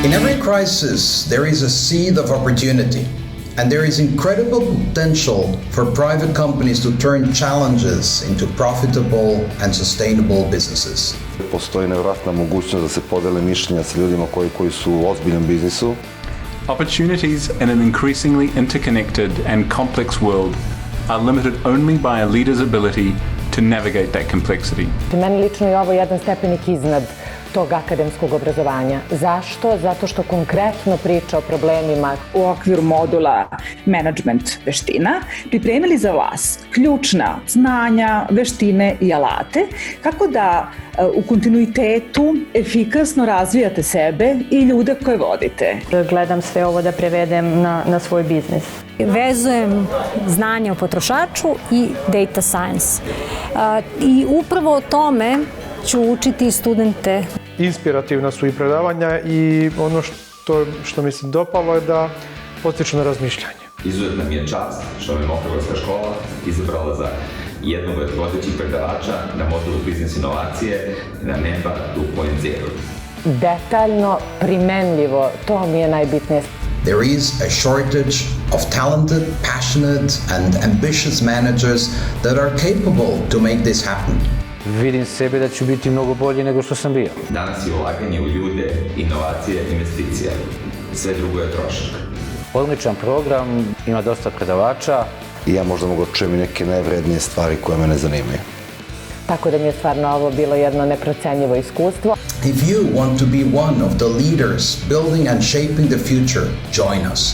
In every crisis, there is a seed of opportunity, and there is incredible potential for private companies to turn challenges into profitable and sustainable businesses. Postoji nevjerojatna mogućnost da se podele mišljenja sa ljudima koji su u ozbiljnom biznisu. Opportunities in an increasingly interconnected and complex world are limited only by a leader's ability to navigate that complexity. Meni lično je ovo jedan stepenik iznad tog akademskog obrazovanja. Zašto? Zato što konkretno priča o problemima. U okviru modula Management veština pripremili za vas ključna znanja, veštine i alate kako da u kontinuitetu efikasno razvijate sebe i ljude koje vodite. Gledam sve ovo da prevedem na svoj biznis. Vezujem znanje o potrošaču i data science. I upravo o tome ću učiti studente. Inspirativna su i predavanja i ono što mi se dopalo je da potiču na razmišljanje. Izuzetna mi je čast što me Hrvatska škola izabrala za jednog od vodećih predavača na modulu Business inovacije na Memba 2.0. Detaljno, primenljivo, to mi je najbitnije. There is a shortage of talented, passionate, and ambitious managers that are capable to make this happen. Vidim sebe da ću biti mnogo bolji nego što sam bio. Danas je ulaganje u ljude, inovacije, investicija. Sve drugo je trošak. Odličan program, ima dosta predavača. I ja možda mogu čujem i neke najvrednije stvari koje mene zanimaju. Tako da mi je stvarno ovo bilo jedno neprocenjivo iskustvo. If you want to be one of the leaders building and shaping the future, join us.